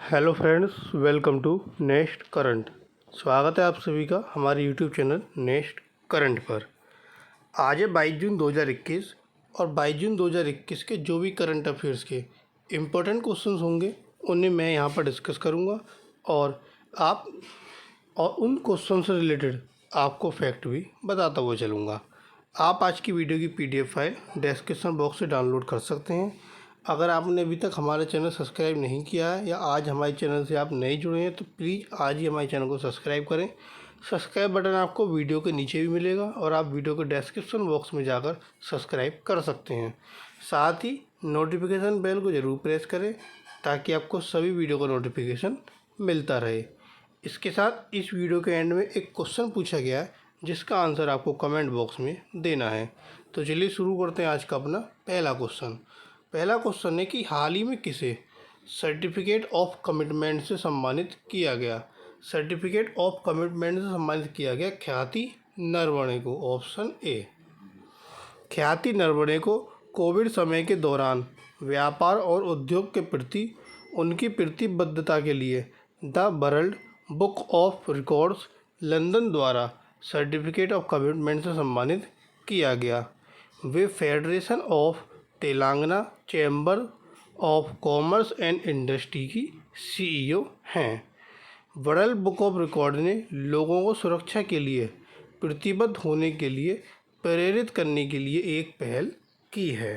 Hello friends, welcome to next current. स्वागत है आप सभी का हमारे यूट्यूब चैनल नेक्स्ट करंट पर। आज है 22 जून 2021 और 22 जून 2021 के जो भी करंट अफेयर्स के इम्पोर्टेंट क्वेश्चंस होंगे उन्हें मैं यहाँ पर डिस्कस करूँगा और उन क्वेश्चन से रिलेटेड आपको फैक्ट भी बताता हुआ चलूँगा। आप आज की वीडियो की PDF फाइल डिस्क्रिप्शन बॉक्स से डाउनलोड कर सकते हैं। अगर आपने अभी तक हमारा चैनल सब्सक्राइब नहीं किया है या आज हमारे चैनल से आप नए जुड़े हैं तो प्लीज़ आज ही हमारे चैनल को सब्सक्राइब करें। सब्सक्राइब बटन आपको वीडियो के नीचे भी मिलेगा और आप वीडियो के डिस्क्रिप्शन बॉक्स में जाकर सब्सक्राइब कर सकते हैं। साथ ही नोटिफिकेशन बेल को ज़रूर प्रेस करें ताकि आपको सभी वीडियो का नोटिफिकेशन मिलता रहे। इसके साथ इस वीडियो के एंड में एक क्वेश्चन पूछा गया है जिसका आंसर आपको कमेंट बॉक्स में देना है। तो चलिए शुरू करते हैं आज का अपना पहला क्वेश्चन है कि हाल ही में किसे सर्टिफिकेट ऑफ कमिटमेंट से सम्मानित किया गया। सर्टिफिकेट ऑफ कमिटमेंट से सम्मानित किया गया ख्याति नरवणे को। Option A. ख्याति नरवणे को कोविड समय के दौरान व्यापार और उद्योग के प्रति उनकी प्रतिबद्धता के लिए the world book of records London द्वारा सर्टिफिकेट ऑफ कमिटमेंट से सम्मानित किया गया। वे federation of Telangana chamber of commerce and industry की CEO हैं। वर्ल्ड बुक ऑफ रिकॉर्ड ने लोगों को सुरक्षा के लिए प्रतिबद्ध होने के लिए प्रेरित करने के लिए एक पहल की है।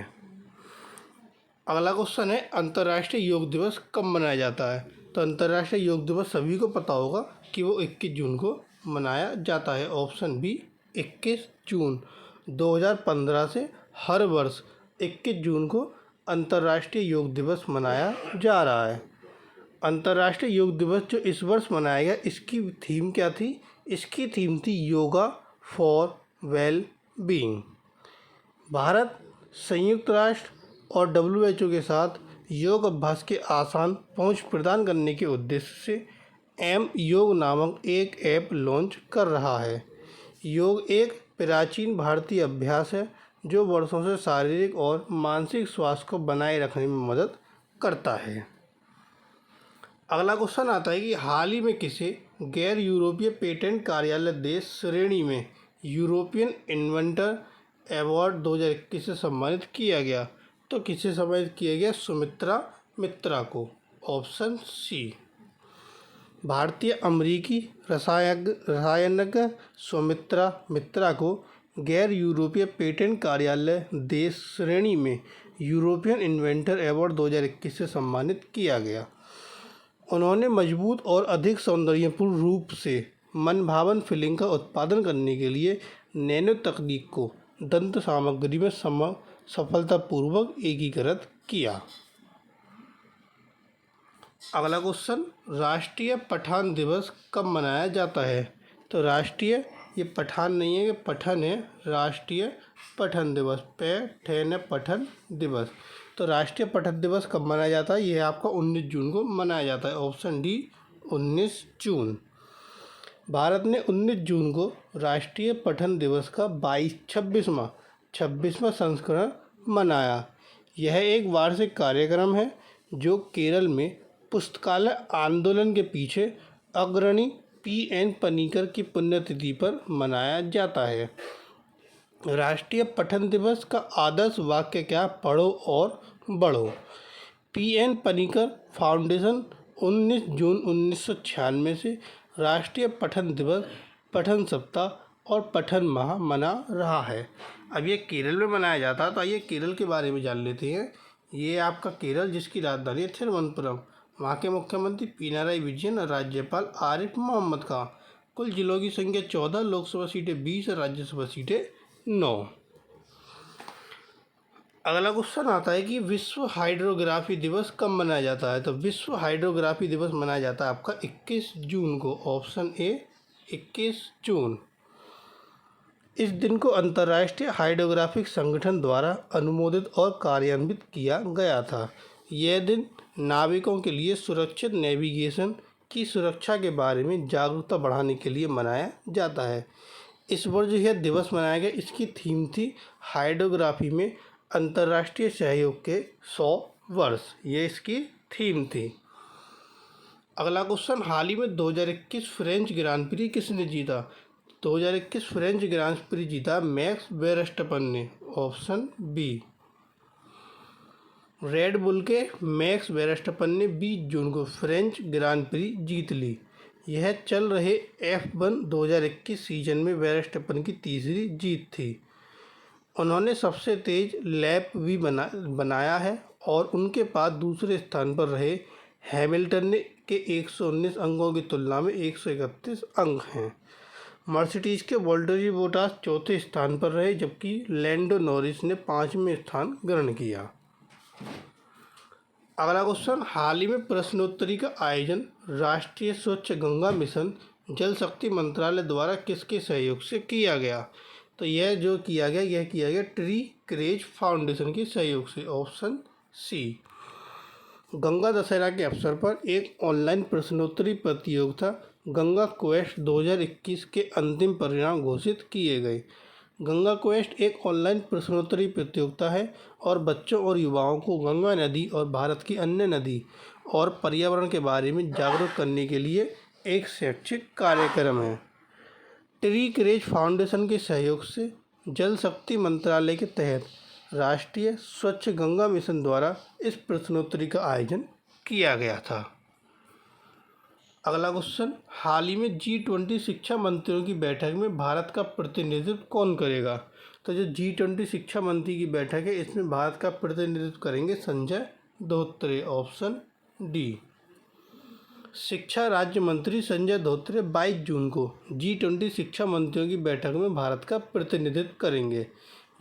अगला क्वेश्चन है अंतर्राष्ट्रीय योग दिवस कब मनाया जाता है। तो अंतर्राष्ट्रीय योग दिवस सभी को पता होगा कि वो 21 जून को मनाया जाता है। ऑप्शन बी 21 जून 2015 से हर वर्ष 21 जून को अंतर्राष्ट्रीय योग दिवस मनाया जा रहा है। अंतर्राष्ट्रीय योग दिवस जो इस वर्ष मनाया गया इसकी थीम क्या थी? इसकी थीम थी yoga for well being. Bharat संयुक्त राष्ट्र और WHO के साथ योग अभ्यास के आसान पहुंच प्रदान करने के उद्देश्य से योग नामक एक ऐप लॉन्च कर रहा है। योग एक प्राचीन भारतीय अभ्यास है जो वर्षों से शारीरिक और मानसिक स्वास्थ्य को बनाए रखने में मदद करता है। अगला क्वेश्चन आता है कि हाल ही में किसे गैर यूरोपीय पेटेंट कार्यालय देश श्रेणी में यूरोपियन इन्वेंटर अवार्ड 2021 से सम्मानित किया गया। तो किसे सम्मानित किया गया? सुमित्रा मित्रा को। Option C. भारतीय अमेरिकी रसायनज्ञ सुमित्रा मित्रा को गैर यूरोपीय पेटेंट कार्यालय देश श्रेणी में यूरोपियन इन्वेंटर अवार्ड 2021 से सम्मानित किया गया। उन्होंने मजबूत और अधिक सौंदर्यपूर्ण रूप से मनभावन फिलिंग का उत्पादन करने के लिए नैनो तकनीक को दंत सामग्री में सफलतापूर्वक एकीकृत किया। अगला क्वेश्चन राष्ट्रीय पठन दिवस कब मनाया जाता है। तो राष्ट्रीय, ये पठान नहीं है, ये पठन है। राष्ट्रीय पठन दिवस पठन दिवस। तो राष्ट्रीय पठन दिवस कब मनाया जाता है? यह आपका 19 जून को मनाया जाता है। ऑप्शन डी 19 जून। भारत ने 19 जून को राष्ट्रीय पठन दिवस का 26वां संस्करण मनाया। यह एक वार्षिक कार्यक्रम है जो केरल में पुस्तकालय आंदोलन के पीछे अग्रणी PN पनिकर की पुण्यतिथि पर मनाया जाता है। राष्ट्रीय पठन दिवस का आदर्श वाक्य क्या? पढ़ो और बढ़ो। PN पनिकर फाउंडेशन 19 जून 1996 से राष्ट्रीय पठन दिवस, पठन सप्ताह और पठन माह मना रहा है। अब ये केरल में मनाया जाता है तो आइए केरल के बारे में जान लेते हैं। ये आपका केरल जिसकी राजधानी है तिरुवनंतपुरम। वहाँ के मुख्यमंत्री पिनाराई विजयन और राज्यपाल आरिफ मोहम्मद खान। कुल जिलों की संख्या 14, लोकसभा सीटें 20 और राज्यसभा सीटें 9। अगला क्वेश्चन आता है कि विश्व हाइड्रोग्राफी दिवस कब मनाया जाता है। तो विश्व हाइड्रोग्राफी दिवस मनाया जाता है आपका 21 जून को। ऑप्शन ए 21 जून। इस दिन को अंतर्राष्ट्रीय हाइड्रोग्राफिक संगठन द्वारा अनुमोदित और कार्यान्वित किया गया था। यह दिन नाविकों के लिए सुरक्षित नेविगेशन की सुरक्षा के बारे में जागरूकता बढ़ाने के लिए मनाया जाता है। इस वर्ष जो यह दिवस मनाया गया इसकी थीम थी हाइड्रोग्राफी में अंतर्राष्ट्रीय सहयोग के 100 वर्ष। ये इसकी थीम थी। अगला क्वेश्चन, हाल ही में 2021 फ्रेंच ग्रां प्री किसने जीता? 2021 फ्रेंच ग्रां प्री जीता मैक्स वेरस्टैपन ने, ऑप्शन बी। रेड बुल के मैक्स वेरस्टैपन ने 20 जून को फ्रेंच ग्रां प्री जीत ली। यह चल रहे F1 2021 सीजन में वेरस्टैपन की तीसरी जीत थी। उन्होंने सबसे तेज लैप भी बनाया है और उनके पास दूसरे स्थान पर रहे हैमिल्टन के 119 अंकों की तुलना में 131 अंक हैं। मर्सिडीज के वोल्टरी बोटास चौथे स्थान पर रहे, जबकि लैंडो नॉरिस ने 5वें स्थान ग्रहण किया। अगला क्वेश्चन, हाल ही में प्रश्नोत्तरी का आयोजन राष्ट्रीय स्वच्छ गंगा मिशन जल शक्ति मंत्रालय द्वारा किसके सहयोग से किया गया? तो यह किया गया ट्री करेज फाउंडेशन के सहयोग से, ऑप्शन सी। गंगा दशहरा के अवसर पर एक ऑनलाइन प्रश्नोत्तरी प्रतियोगिता गंगा क्वेस्ट 2021 के अंतिम परिणाम घोषित किए गए। गंगा क्वेस्ट एक ऑनलाइन प्रश्नोत्तरी प्रतियोगिता है और बच्चों और युवाओं को गंगा नदी और भारत की अन्य नदी और पर्यावरण के बारे में जागरूक करने के लिए एक शैक्षिक कार्यक्रम है। ट्री करेज फाउंडेशन के सहयोग से जल शक्ति मंत्रालय के तहत राष्ट्रीय स्वच्छ गंगा मिशन द्वारा इस प्रश्नोत्तरी का आयोजन किया गया था। अगला क्वेश्चन, हाल ही में G20 शिक्षा मंत्रियों की बैठक में भारत का प्रतिनिधित्व कौन करेगा? तो जो G20 शिक्षा मंत्री की बैठक है, इसमें भारत का प्रतिनिधित्व करेंगे संजय धोत्रे, ऑप्शन डी। शिक्षा राज्य मंत्री संजय धोत्रे 22 जून को G20 शिक्षा मंत्रियों की बैठक में भारत का प्रतिनिधित्व करेंगे।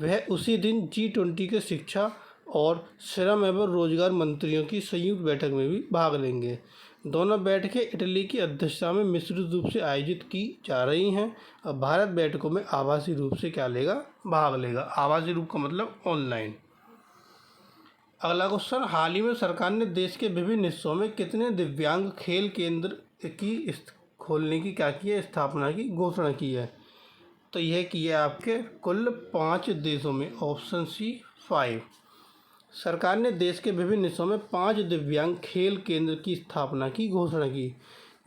वह उसी दिन G20 के शिक्षा और श्रम एवं रोजगार मंत्रियों की संयुक्त बैठक में भी भाग लेंगे। दोनों बैठकें इटली की अध्यक्षता में मिश्रित रूप से आयोजित की जा रही हैं और भारत बैठकों में आभासी रूप से भाग लेगा। आभासी रूप का मतलब ऑनलाइन। अगला क्वेश्चन, हाल ही में सरकार ने देश के विभिन्न हिस्सों में कितने दिव्यांग खेल केंद्र की खोलने की स्थापना की घोषणा की है? तो यह की है आपके कुल 5 देशों में, ऑप्शन सी 5। सरकार ने देश के विभिन्न हिस्सों में 5 दिव्यांग खेल केंद्र की स्थापना की घोषणा की।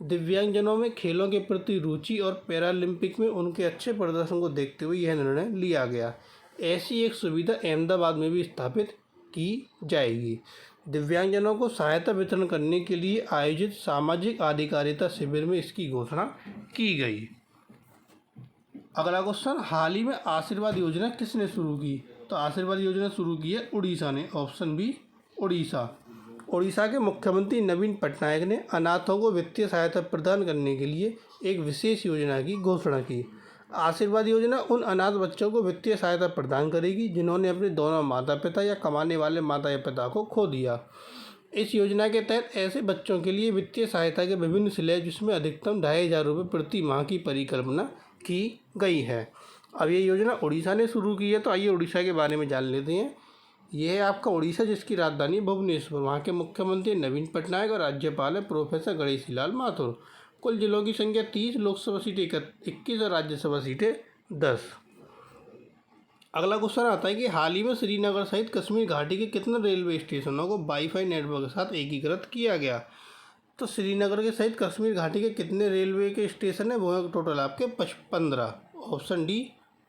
दिव्यांगजनों में खेलों के प्रति रुचि और पैरालंपिक में उनके अच्छे प्रदर्शन को देखते हुए यह निर्णय लिया गया। ऐसी एक सुविधा अहमदाबाद में भी स्थापित की जाएगी। दिव्यांगजनों को सहायता वितरण करने के लिए आयोजित सामाजिक अधिकारिता शिविर में इसकी घोषणा की गई। अगला क्वेश्चन, हाल ही में आशीर्वाद योजना किसने शुरू की? तो आशीर्वाद योजना शुरू की है उड़ीसा ने, ऑप्शन बी उड़ीसा। उड़ीसा के मुख्यमंत्री नवीन पटनायक ने अनाथों को वित्तीय सहायता प्रदान करने के लिए एक विशेष योजना की घोषणा की। आशीर्वाद योजना उन अनाथ बच्चों को वित्तीय सहायता प्रदान करेगी जिन्होंने अपने दोनों माता पिता या कमाने वाले माता या पिता को खो दिया। इस योजना के तहत ऐसे बच्चों के लिए वित्तीय सहायता के विभिन्न स्लैब, जिसमें अधिकतम 2500 रुपये प्रति माह की परिकल्पना की गई है। अब ये योजना उड़ीसा ने शुरू की है, तो आइए उड़ीसा के बारे में जान लेते हैं। यह है आपका उड़ीसा, जिसकी राजधानी भुवनेश्वर। वहाँ के मुख्यमंत्री नवीन पटनायक और राज्यपाल है प्रोफेसर गणेशी लाल माथुर। कुल जिलों की संख्या 30, लोकसभा सीटें 21 और राज्यसभा सीटें 10। अगला क्वेश्चन आता है कि हाल ही में श्रीनगर सहित कश्मीर घाटी के कितने रेलवे स्टेशनों को वाईफाई नेटवर्क के साथ एकीकृत किया गया? तो श्रीनगर के सहित कश्मीर घाटी के कितने रेलवे के स्टेशन है? वो टोटल आपके 15, ऑप्शन डी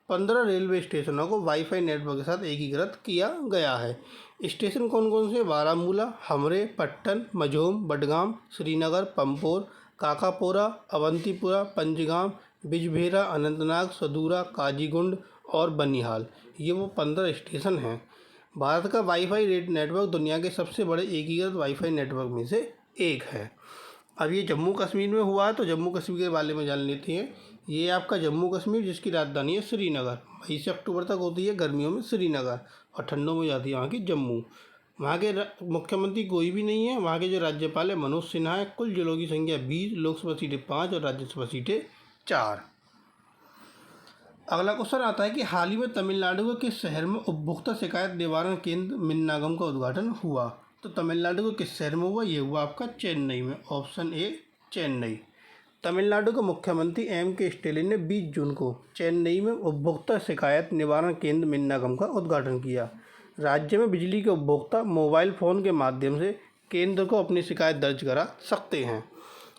15 रेलवे स्टेशनों को वाईफाई नेटवर्क के साथ एकीकृत किया गया है। स्टेशन कौन कौन से? बारामूला, हमरे, पट्टन, मझोम, बडगाम, श्रीनगर, पंपोर, काकापोरा, अवंतीपुरा, पंजगाम, बिजभेरा, अनंतनाग, सदूरा, काजीगुंड और बनिहाल। ये वो 15 स्टेशन हैं। भारत का वाईफाई नेटवर्क दुनिया के सबसे बड़े एकीकृत वाईफाई नेटवर्क में से एक है। अब ये जम्मू कश्मीर में हुआ है, तो जम्मू कश्मीर के बारे में जान लेते हैं। ये आपका जम्मू कश्मीर, जिसकी राजधानी है श्रीनगर। मई से अक्टूबर तक होती है गर्मियों में श्रीनगर और ठंडों में जाती है वहाँ की जम्मू। वहाँ के मुख्यमंत्री कोई भी नहीं है। वहाँ के जो राज्यपाल है मनोज सिन्हा है। कुल जिलों की संख्या 20, लोकसभा सीटें 5 और राज्यसभा सीटें 4। अगला क्वेश्चन आता है कि हाल ही में तमिलनाडु के किस शहर में उपभोक्ता शिकायत निवारण केंद्र मिन्नागम का उद्घाटन हुआ? तो तमिलनाडु के किस शहर में हुआ? ये हुआ आपका चेन्नई में, ऑप्शन ए चेन्नई। तमिलनाडु के मुख्यमंत्री M.K. स्टालिन ने 20 जून को चेन्नई में उपभोक्ता शिकायत निवारण केंद्र मिन्नागम का उद्घाटन किया। राज्य में बिजली के उपभोक्ता मोबाइल फ़ोन के माध्यम से केंद्र को अपनी शिकायत दर्ज करा सकते हैं।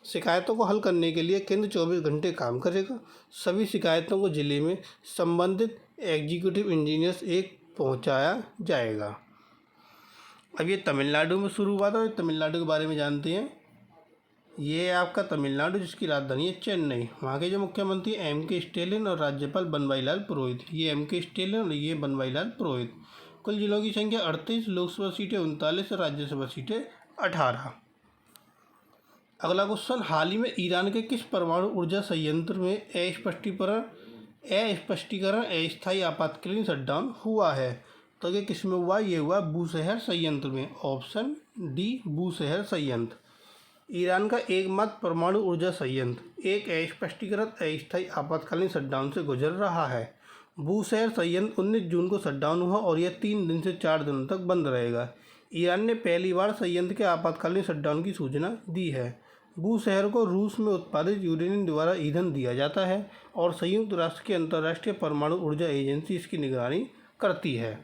शिकायतों को हल करने के लिए केंद्र 24 घंटे काम करेगा। सभी शिकायतों को जिले में संबंधित एग्जीक्यूटिव इंजीनियर्स एक पहुंचाया जाएगा। अब ये तमिलनाडु में शुरू हुआ था। तमिलनाडु के बारे में जानते हैं। ये है आपका तमिलनाडु, जिसकी राजधानी है चेन्नई। वहाँ के जो मुख्यमंत्री M.K. स्टैलिन और राज्यपाल बनवारीलाल पुरोहित। ये M.K. स्टैलिन और ये बनवारीलाल पुरोहित। कुल जिलों की संख्या 38, लोकसभा सीटें 39 और राज्यसभा सीटें 18। अगला क्वेश्चन, हाल ही में ईरान के किस परमाणु ऊर्जा संयंत्र में अस्पष्टीकरण अस्थायी आपातकालीन शटडाउन हुआ है? तो ये किस में हुआ? ये हुआ बूशहर संयंत्र में। ऑप्शन डी, बूशहर संयंत्र। ईरान का एकमात्र परमाणु ऊर्जा संयंत्र एक अस्पष्टीकृत अस्थायी आपातकालीन शटडाउन से गुजर रहा है। बूशहर संयंत्र 19 जून को शटडाउन हुआ और यह 3 दिन से 4 दिनों तक बंद रहेगा। ईरान ने पहली बार संयंत्र के आपातकालीन शटडाउन की सूचना दी है। बूशहर को रूस में उत्पादित यूरेनियम द्वारा ईंधन दिया जाता है और संयुक्त राष्ट्र की अंतर्राष्ट्रीय परमाणु ऊर्जा एजेंसी इसकी निगरानी करती है।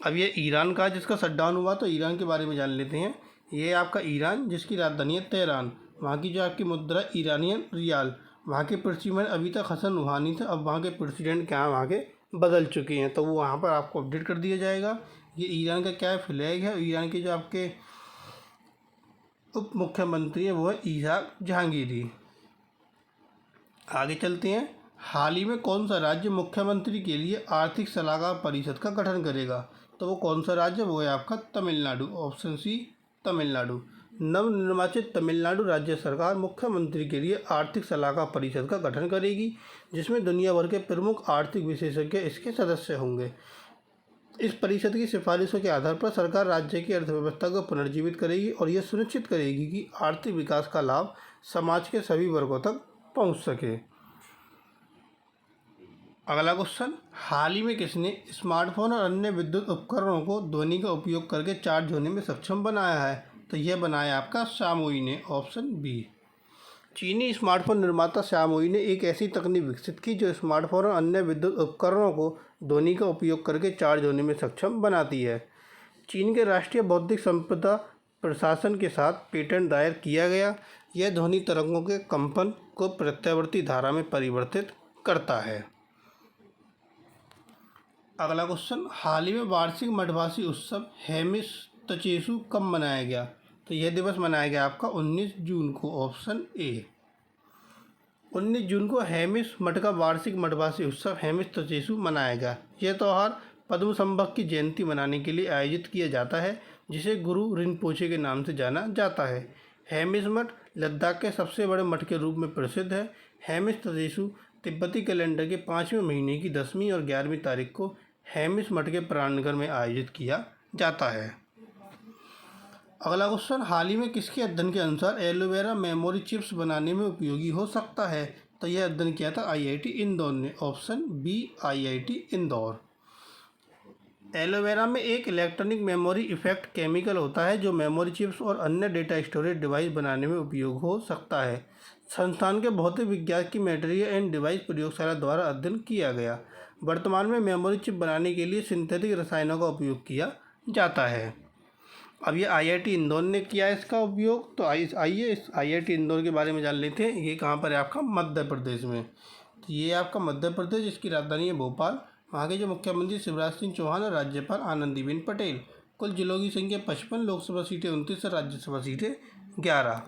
अब ये ईरान का जिसका शटडाउन हुआ, तो ईरान के बारे में जान लेते हैं। ये आपका ईरान, जिसकी राजधानी है तेहरान। वहाँ की जो आपकी मुद्रा ईरानियन रियाल। वहाँ के प्रेसिडेंट अभी तक हसन रूहानी थे, अब वहाँ के प्रेसिडेंट क्या वहाँ के बदल चुके हैं, तो वो वहाँ पर आपको अपडेट कर दिया जाएगा। ये ईरान का क्या फ्लैग है। ईरान के जो आपके उप मुख्यमंत्री हैं वो है इसहाक जहांगीरी। आगे चलते हैं। हाल ही में कौन सा राज्य मुख्यमंत्री के लिए आर्थिक सलाहकार परिषद का गठन करेगा? तो वो कौन सा राज्य? वो है आपका तमिलनाडु। Option C, Tamil Nadu. नवनिर्वाचित तमिलनाडु राज्य सरकार मुख्यमंत्री के लिए आर्थिक सलाहकार परिषद का गठन करेगी, जिसमें दुनिया भर के प्रमुख आर्थिक विशेषज्ञ इसके सदस्य होंगे। इस परिषद की सिफारिशों के आधार पर सरकार राज्य की अर्थव्यवस्था को पुनर्जीवित करेगी और यह सुनिश्चित करेगी कि आर्थिक विकास का लाभ समाज के सभी वर्गों तक पहुंच सके। अगला क्वेश्चन, हाल ही में किसने स्मार्टफोन और अन्य विद्युत उपकरणों को ध्वनि का उपयोग करके चार्ज होने में सक्षम बनाया है? तो यह बनाया आपका शाओमी ने। Option B. चीनी स्मार्टफोन निर्माता शाओमी ने एक ऐसी तकनीक विकसित की जो स्मार्टफोन और अन्य विद्युत उपकरणों को ध्वनि का उपयोग करके चार्ज होने में सक्षम बनाती है। चीन के राष्ट्रीय बौद्धिक संपदा प्रशासन के साथ पेटेंट दायर किया गया। यह ध्वनि तरंगों के कंपन को प्रत्यावर्ती धारा में परिवर्तित करता है। अगला क्वेश्चन, हाल ही में वार्षिक मठवासी उत्सव हेमिस तचेसु कब मनाया गया? तो यह दिवस मनाया गया आपका 19 जून को। Option A. 19 जून को हेमिस मठ का वार्षिक मठवासी उत्सव हेमिस तचेसु मनाया गया। यह त्यौहार पद्मसंभव की जयंती मनाने के लिए आयोजित किया जाता है, जिसे गुरु रिनपोचे के नाम से जाना जाता है। हेमिस मठ लद्दाख के सबसे बड़े मठ के रूप में प्रसिद्ध है। हेमिस तचेसु तिब्बती कैलेंडर के 5वें महीने की 10वीं और 11वीं तारीख को हेमिस मठ के प्रांगण में आयोजित किया जाता है। अगला क्वेश्चन, हाल ही में किसके अध्ययन के अनुसार एलोवेरा मेमोरी चिप्स बनाने में उपयोगी हो सकता है? तो यह अध्ययन किया था IIT इंदौर ने। Option B, IIT Indore. Aloe vera में एक इलेक्ट्रॉनिक मेमोरी इफेक्ट केमिकल होता है जो मेमोरी चिप्स और अन्य डेटा स्टोरेज डिवाइस बनाने में उपयोग हो सकता है। संस्थान के भौतिक विज्ञान की मटेरियल एंड डिवाइस प्रयोगशाला द्वारा अध्ययन किया गया। वर्तमान में मेमोरी चिप बनाने के लिए सिंथेटिक रसायनों का उपयोग किया जाता है। अब ये IIT इंदौर ने किया है इसका उपयोग। तो आइए इस IIT इंदौर के बारे में जान लेते हैं। ये कहाँ पर है? आपका मध्य प्रदेश में। तो ये आपका मध्य प्रदेश, जिसकी राजधानी है भोपाल। वहाँ के जो मुख्यमंत्री शिवराज सिंह चौहान और राज्यपाल आनंदीबेन पटेल। कुल जिलों की संख्या 55, लोकसभा सीटें 29 और राज्यसभा सीटें 11।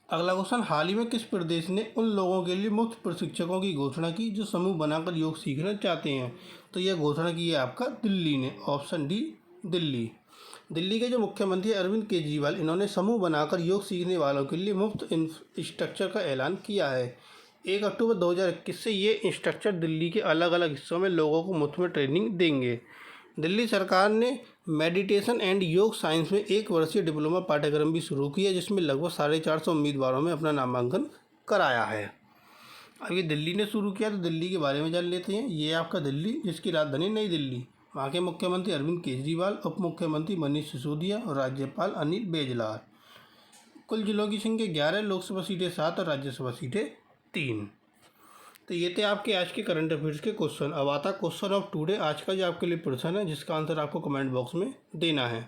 अगला क्वेश्चन, हाल ही में किस प्रदेश ने उन लोगों के लिए मुफ्त प्रशिक्षकों की घोषणा की जो समूह बनाकर योग सीखना चाहते हैं? तो यह घोषणा की है आपका दिल्ली ने। Option D, Delhi. दिल्ली के जो मुख्यमंत्री अरविंद केजरीवाल, इन्होंने समूह बनाकर योग सीखने वालों के लिए मुफ्त इंस्ट्रक्चर का ऐलान किया है। 1 अक्टूबर 2021 से ये इंस्ट्रक्चर दिल्ली के अलग अलग हिस्सों में लोगों को मुफ्त में ट्रेनिंग देंगे। दिल्ली सरकार ने मेडिटेशन एंड योग साइंस में 1 वर्षीय डिप्लोमा पाठ्यक्रम भी शुरू किया, जिसमें लगभग 450 उम्मीदवारों में अपना नामांकन कराया है। अब ये दिल्ली ने शुरू किया, तो दिल्ली के बारे में जान लेते हैं। ये आपका दिल्ली, जिसकी राजधानी नई दिल्ली। वहाँ के मुख्यमंत्री अरविंद केजरीवाल, उप मुख्यमंत्री मनीष सिसोदिया और राज्यपाल अनिल बैजल। कुल जिलों की संख्या 11, लोकसभा सीटें 7 और राज्यसभा सीटें 3। तो ये थे आपके आज के करंट अफेयर्स के क्वेश्चन। अब आता क्वेश्चन ऑफ टुडे। आज का जो आपके लिए प्रश्न है, जिसका आंसर आपको कमेंट बॉक्स में देना है।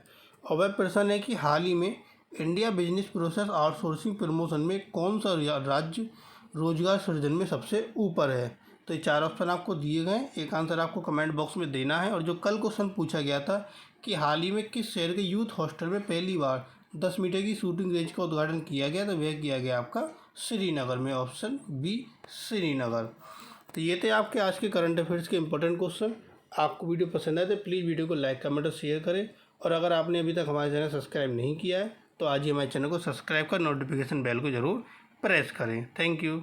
और वह प्रश्न है कि हाल ही में India business process outsourcing promotion में कौन सा राज्य रोजगार सृजन में सबसे ऊपर है। तो ये 4 ऑप्शन आपको दिए गए, एक आंसर आपको कमेंट बॉक्स में देना है। और जो कल क्वेश्चन पूछा गया था कि हाल ही में किस शहर के यूथ हॉस्टल में पहली बार 10 मीटर की शूटिंग रेंज का उद्घाटन किया गया, तो वह किया गया आपका श्रीनगर में, ऑप्शन बी श्रीनगर। तो ये थे आपके आज के करंट अफेयर्स के इंपॉर्टेंट क्वेश्चन। आपको वीडियो पसंद आए तो प्लीज़ वीडियो को लाइक कमेंट और शेयर करें। और अगर आपने अभी तक हमारे चैनल सब्सक्राइब नहीं किया है तो आज ही हमारे चैनल को सब्सक्राइब कर नोटिफिकेशन बेल को ज़रूर प्रेस करें। Thank you.